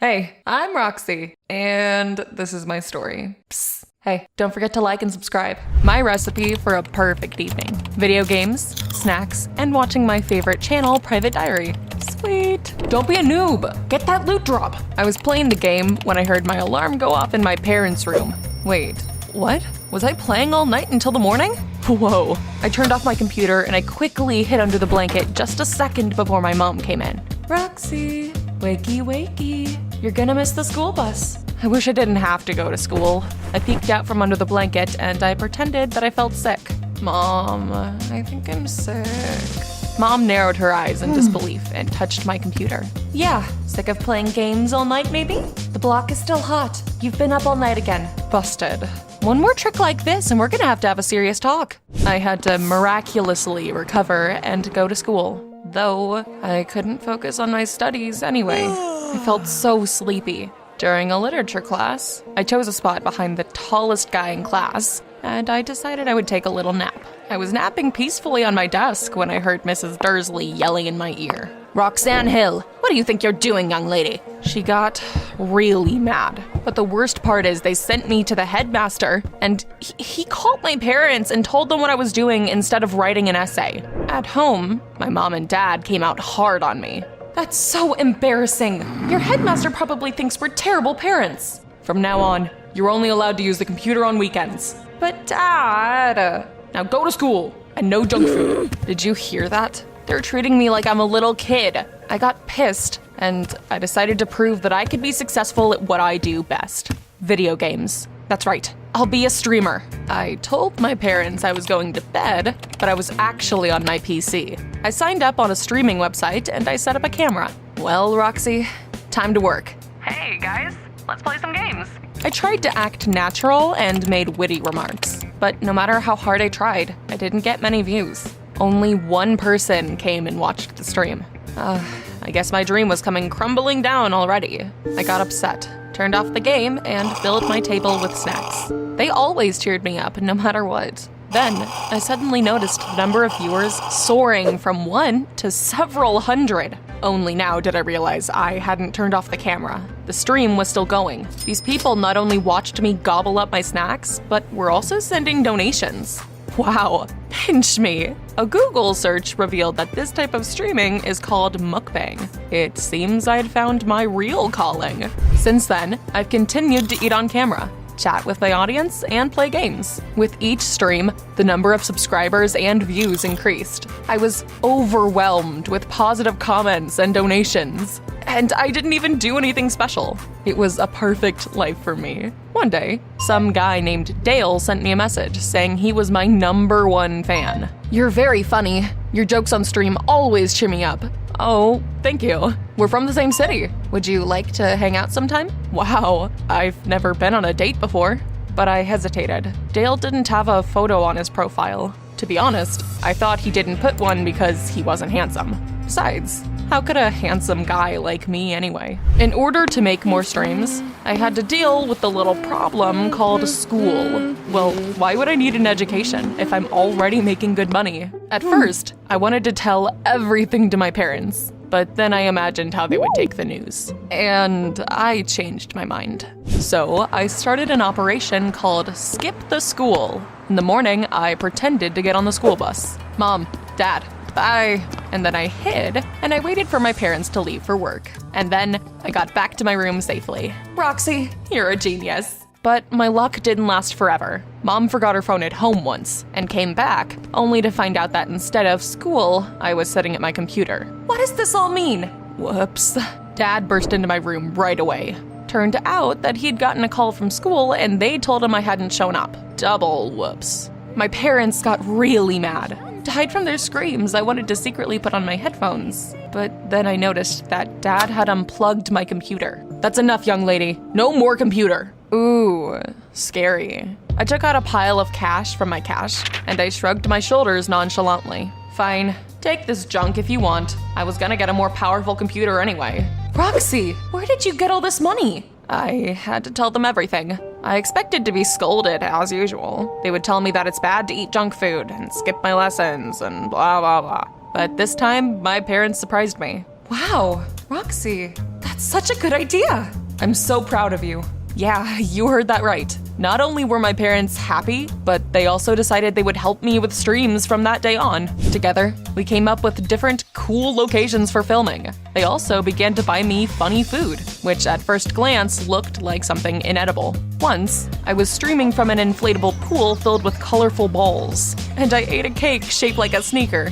Hey, I'm Roxy, and this is my story. Psst. Hey, don't forget to like and subscribe. My recipe for a perfect evening. Video games, snacks, and watching my favorite channel, Private Diary. Sweet. Don't be a noob. Get that loot drop. I was playing the game when I heard my alarm go off in my parents' room. Wait, what? Was I playing all night until the morning? Whoa. I turned off my computer and I quickly hid under the blanket just a second before my mom came in. Roxy, wakey wakey. You're gonna miss the school bus. I wish I didn't have to go to school. I peeked out from under the blanket and I pretended that I felt sick. Mom, I think I'm sick. Mom narrowed her eyes in disbelief and touched my computer. Yeah, sick of playing games all night maybe? The block is still hot. You've been up all night again. Busted. One more trick like this and we're gonna have to have a serious talk. I had to miraculously recover and go to school, though I couldn't focus on my studies anyway. I felt so sleepy. During a literature class, I chose a spot behind the tallest guy in class, and I decided I would take a little nap. I was napping peacefully on my desk when I heard Mrs. Dursley yelling in my ear. Roxanne Hill, what do you think you're doing, young lady? She got really mad. But the worst part is they sent me to the headmaster, and he called my parents and told them what I was doing instead of writing an essay. At home, my mom and dad came out hard on me. That's so embarrassing. Your headmaster probably thinks we're terrible parents. From now on, you're only allowed to use the computer on weekends. But Dad, now go to school and no junk food. Did you hear that? They're treating me like I'm a little kid. I got pissed and I decided to prove that I could be successful at what I do best. Video games. That's right. I'll be a streamer. I told my parents I was going to bed, but I was actually on my PC. I signed up on a streaming website and I set up a camera. Well, Roxy, time to work. Hey guys, let's play some games. I tried to act natural and made witty remarks, but no matter how hard I tried, I didn't get many views. Only one person came and watched the stream. I guess my dream was coming crumbling down already. I got upset, turned off the game, and filled my table with snacks. They always cheered me up, no matter what. Then, I suddenly noticed the number of viewers soaring from 1 to several hundred. Only now did I realize I hadn't turned off the camera. The stream was still going. These people not only watched me gobble up my snacks, but were also sending donations. Wow, pinch me. A Google search revealed that this type of streaming is called mukbang. It seems I'd found my real calling. Since then, I've continued to eat on camera, chat with my audience, and play games. With each stream, the number of subscribers and views increased. I was overwhelmed with positive comments and donations. And I didn't even do anything special. It was a perfect life for me. One day, some guy named Dale sent me a message saying he was my #1 fan. You're very funny. Your jokes on stream always cheer me up. Oh, thank you. We're from the same city. Would you like to hang out sometime? Wow, I've never been on a date before. But I hesitated. Dale didn't have a photo on his profile. To be honest, I thought he didn't put one because he wasn't handsome. Besides, how could a handsome guy like me anyway? In order to make more streams, I had to deal with the little problem called school. Well, why would I need an education if I'm already making good money? At first, I wanted to tell everything to my parents, but then I imagined how they would take the news. And I changed my mind. So I started an operation called Skip the School. In the morning, I pretended to get on the school bus. Mom, Dad, bye. And then I hid, and I waited for my parents to leave for work. And then I got back to my room safely. Roxy, you're a genius. But my luck didn't last forever. Mom forgot her phone at home once, and came back, only to find out that instead of school, I was sitting at my computer. What does this all mean? Whoops. Dad burst into my room right away. Turned out that he'd gotten a call from school, and they told him I hadn't shown up. Double whoops. My parents got really mad. To hide from their screams, I wanted to secretly put on my headphones. But then I noticed that Dad had unplugged my computer. That's enough, young lady. No more computer. Ooh, scary. I took out a pile of cash from my cash, and I shrugged my shoulders nonchalantly. Fine, take this junk if you want. I was gonna get a more powerful computer anyway. Roxy, where did you get all this money? I had to tell them everything. I expected to be scolded, as usual. They would tell me that it's bad to eat junk food and skip my lessons and blah, blah, blah. But this time, my parents surprised me. Wow, Roxy, that's such a good idea. I'm so proud of you. Yeah, you heard that right. Not only were my parents happy, but they also decided they would help me with streams from that day on. Together, we came up with different cool locations for filming. They also began to buy me funny food, which at first glance looked like something inedible. Once, I was streaming from an inflatable pool filled with colorful balls, and I ate a cake shaped like a sneaker.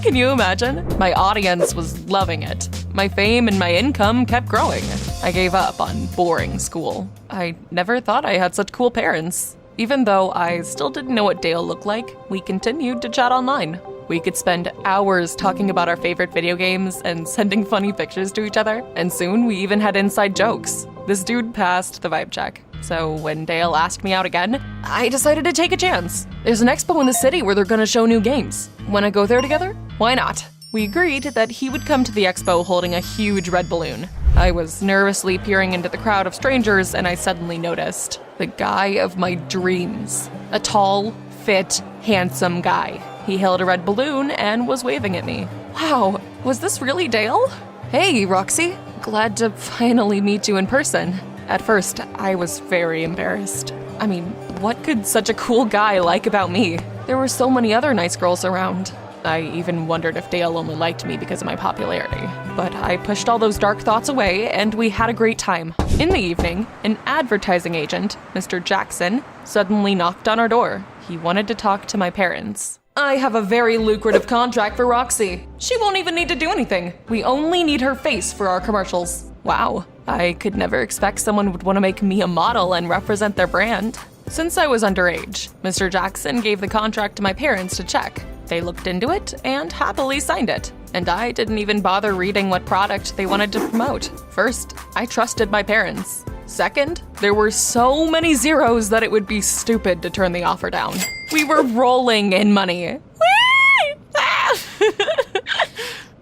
Can you imagine? My audience was loving it. My fame and my income kept growing. I gave up on boring school. I never thought I had such cool parents. Even though I still didn't know what Dale looked like, we continued to chat online. We could spend hours talking about our favorite video games and sending funny pictures to each other, and soon we even had inside jokes. This dude passed the vibe check. So when Dale asked me out again, I decided to take a chance. There's an expo in the city where they're gonna show new games. Wanna go there together? Why not? We agreed that he would come to the expo holding a huge red balloon. I was nervously peering into the crowd of strangers and I suddenly noticed the guy of my dreams. A tall, fit, handsome guy. He held a red balloon and was waving at me. Wow, was this really Dale? Hey, Roxy. Glad to finally meet you in person. At first, I was very embarrassed. I mean, what could such a cool guy like about me? There were so many other nice girls around. I even wondered if Dale only liked me because of my popularity. But I pushed all those dark thoughts away and we had a great time. In the evening, an advertising agent, Mr. Jackson, suddenly knocked on our door. He wanted to talk to my parents. I have a very lucrative contract for Roxy. She won't even need to do anything. We only need her face for our commercials. Wow, I could never expect someone would want to make me a model and represent their brand. Since I was underage, Mr. Jackson gave the contract to my parents to check. They looked into it and happily signed it. And I didn't even bother reading what product they wanted to promote. First, I trusted my parents. Second, there were so many zeros that it would be stupid to turn the offer down. We were rolling in money.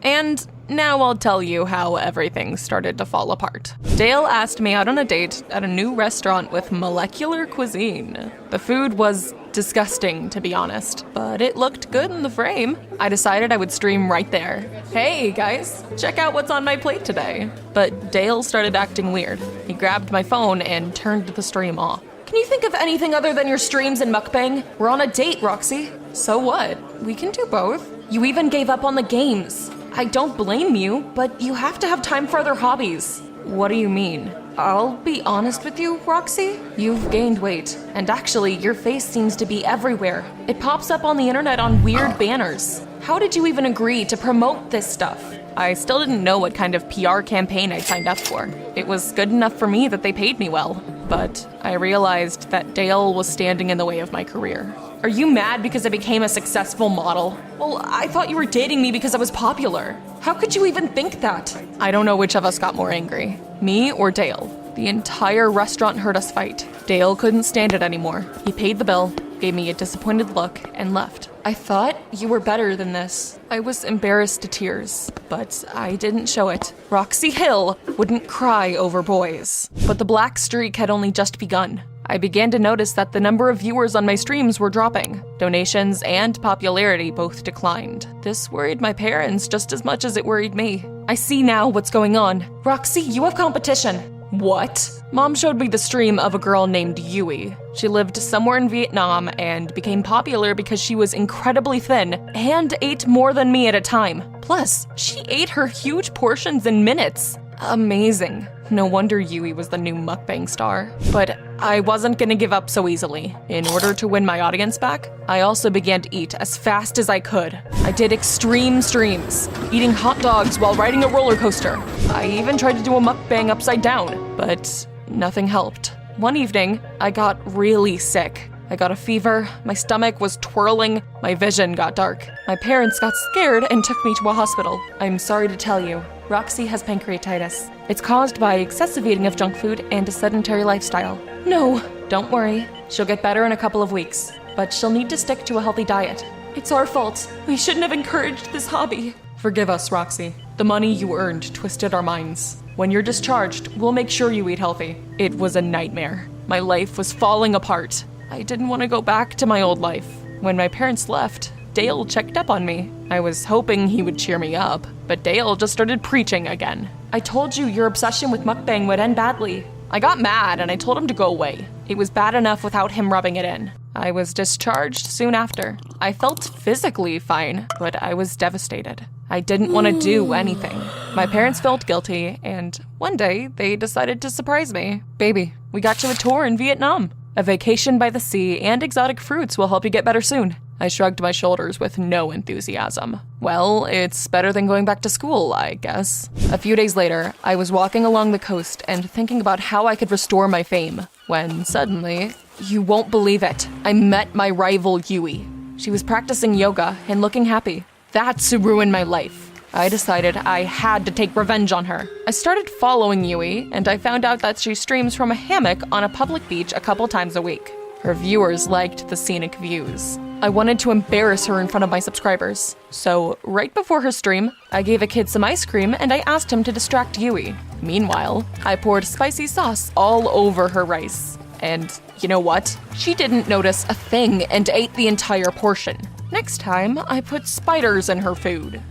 And now I'll tell you how everything started to fall apart. Dale asked me out on a date at a new restaurant with molecular cuisine. The food was disgusting, to be honest, but it looked good in the frame. I decided I would stream right there. Hey guys, check out what's on my plate today. But Dale started acting weird. He grabbed my phone and turned the stream off. Can you think of anything other than your streams and mukbang? We're on a date, Roxy. So what? We can do both. You even gave up on the games. I don't blame you, but you have to have time for other hobbies. What do you mean? I'll be honest with you, Roxy. You've gained weight, and actually, your face seems to be everywhere. It pops up on the internet on weird banners. How did you even agree to promote this stuff? I still didn't know what kind of PR campaign I signed up for. It was good enough for me that they paid me well. But I realized that Dale was standing in the way of my career. Are you mad because I became a successful model? Well, I thought you were dating me because I was popular. How could you even think that? I don't know which of us got more angry, me or Dale. The entire restaurant heard us fight. Dale couldn't stand it anymore. He paid the bill, gave me a disappointed look, and left. I thought you were better than this. I was embarrassed to tears, but I didn't show it. Roxy Hill wouldn't cry over boys. But the black streak had only just begun. I began to notice that the number of viewers on my streams were dropping. Donations and popularity both declined. This worried my parents just as much as it worried me. I see now what's going on. Roxy, you have competition. What? Mom showed me the stream of a girl named Yui. She lived somewhere in Vietnam and became popular because she was incredibly thin and ate more than me at a time. Plus, she ate her huge portions in minutes. Amazing. No wonder Yui was the new mukbang star. But I wasn't gonna give up so easily. In order to win my audience back, I also began to eat as fast as I could. I did extreme streams, eating hot dogs while riding a roller coaster. I even tried to do a mukbang upside down, but nothing helped. One evening, I got really sick. I got a fever, my stomach was twirling, my vision got dark. My parents got scared and took me to a hospital. I'm sorry to tell you, Roxy has pancreatitis. It's caused by excessive eating of junk food and a sedentary lifestyle. No, don't worry. She'll get better in a couple of weeks, but she'll need to stick to a healthy diet. It's our fault. We shouldn't have encouraged this hobby. Forgive us, Roxy. The money you earned twisted our minds. When you're discharged, we'll make sure you eat healthy. It was a nightmare. My life was falling apart. I didn't want to go back to my old life. When my parents left, Dale checked up on me. I was hoping he would cheer me up, but Dale just started preaching again. I told you your obsession with mukbang would end badly. I got mad and I told him to go away. It was bad enough without him rubbing it in. I was discharged soon after. I felt physically fine, but I was devastated. I didn't want to do anything. My parents felt guilty, and one day they decided to surprise me. Baby, we got you a tour in Vietnam. A vacation by the sea and exotic fruits will help you get better soon. I shrugged my shoulders with no enthusiasm. Well, it's better than going back to school, I guess. A few days later, I was walking along the coast and thinking about how I could restore my fame, when suddenly, you won't believe it, I met my rival Yui. She was practicing yoga and looking happy. That's who ruined my life. I decided I had to take revenge on her. I started following Yui, and I found out that she streams from a hammock on a public beach a couple times a week. Her viewers liked the scenic views. I wanted to embarrass her in front of my subscribers. So, right before her stream, I gave a kid some ice cream and I asked him to distract Yui. Meanwhile, I poured spicy sauce all over her rice. And you know what? She didn't notice a thing and ate the entire portion. Next time, I put spiders in her food.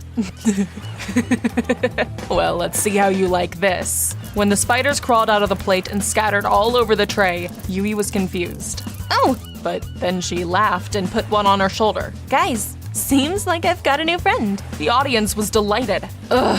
Well, let's see how you like this. When the spiders crawled out of the plate and scattered all over the tray, Yui was confused. Oh! But then she laughed and put one on her shoulder. Guys, seems like I've got a new friend. The audience was delighted. Ugh,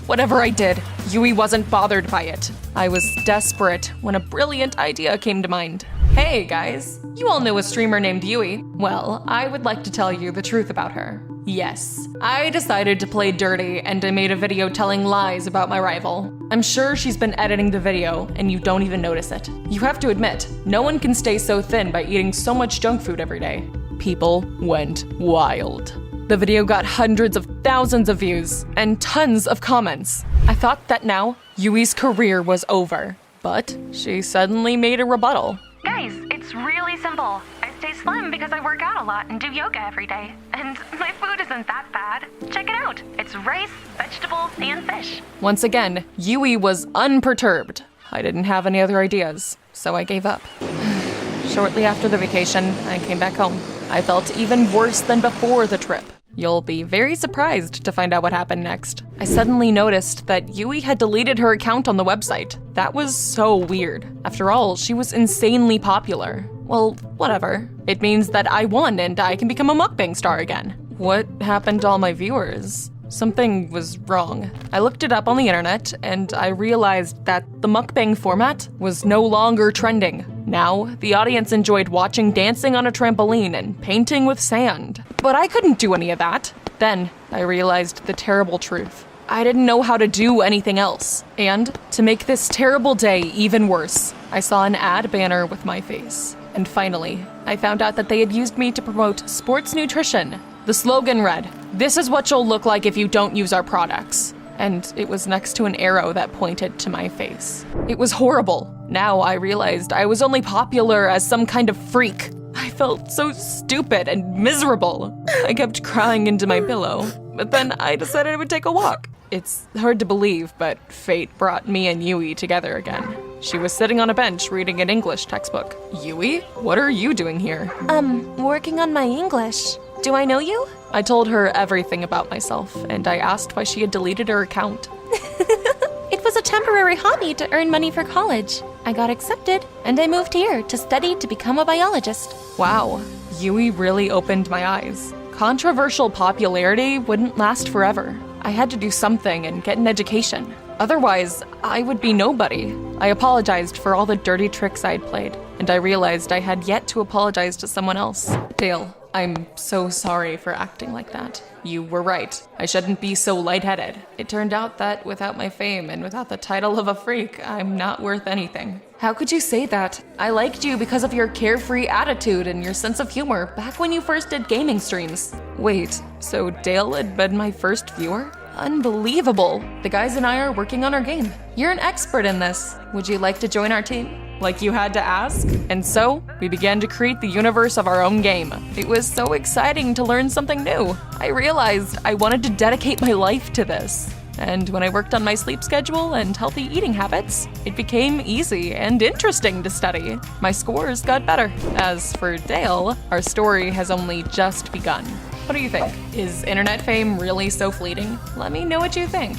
whatever I did, Yui wasn't bothered by it. I was desperate when a brilliant idea came to mind. Hey guys, you all know a streamer named Yui. Well, I would like to tell you the truth about her. Yes, I decided to play dirty and I made a video telling lies about my rival. I'm sure she's been editing the video and you don't even notice it. You have to admit, no one can stay so thin by eating so much junk food every day. People went wild. The video got hundreds of thousands of views and tons of comments. I thought that now Yui's career was over, but she suddenly made a rebuttal. Guys, it's really simple. I stay slim because I work out a lot and do yoga every day. And my food isn't that bad. Check it out. It's rice, vegetables, and fish. Once again, Yui was unperturbed. I didn't have any other ideas, so I gave up. Shortly after the vacation, I came back home. I felt even worse than before the trip. You'll be very surprised to find out what happened next. I suddenly noticed that Yui had deleted her account on the website. That was so weird. After all, she was insanely popular. Well, whatever. It means that I won and I can become a mukbang star again. What happened to all my viewers? Something was wrong. I looked it up on the internet and I realized that the mukbang format was no longer trending. Now, the audience enjoyed watching dancing on a trampoline and painting with sand. But I couldn't do any of that. Then, I realized the terrible truth. I didn't know how to do anything else. And, to make this terrible day even worse, I saw an ad banner with my face. And finally, I found out that they had used me to promote sports nutrition. The slogan read, "This is what you'll look like if you don't use our products." And it was next to an arrow that pointed to my face. It was horrible. Now I realized I was only popular as some kind of freak. I felt so stupid and miserable. I kept crying into my pillow, but then I decided I would take a walk. It's hard to believe, but fate brought me and Yui together again. She was sitting on a bench reading an English textbook. Yui, what are you doing here? Working on my English. Do I know you? I told her everything about myself, and I asked why she had deleted her account. It was a temporary hobby to earn money for college. I got accepted, and I moved here to study to become a biologist. Wow, Yui really opened my eyes. Controversial popularity wouldn't last forever. I had to do something and get an education. Otherwise, I would be nobody. I apologized for all the dirty tricks I'd played, and I realized I had yet to apologize to someone else. Dale, I'm so sorry for acting like that. You were right. I shouldn't be so lightheaded. It turned out that without my fame and without the title of a freak, I'm not worth anything. How could you say that? I liked you because of your carefree attitude and your sense of humor back when you first did gaming streams. Wait, so Dale had been my first viewer? Unbelievable. The guys and I are working on our game. You're an expert in this. Would you like to join our team? Like you had to ask? And so, we began to create the universe of our own game. It was so exciting to learn something new. I realized I wanted to dedicate my life to this. And when I worked on my sleep schedule and healthy eating habits, it became easy and interesting to study. My scores got better. As for Dale, our story has only just begun. What do you think? Is internet fame really so fleeting? Let me know what you think.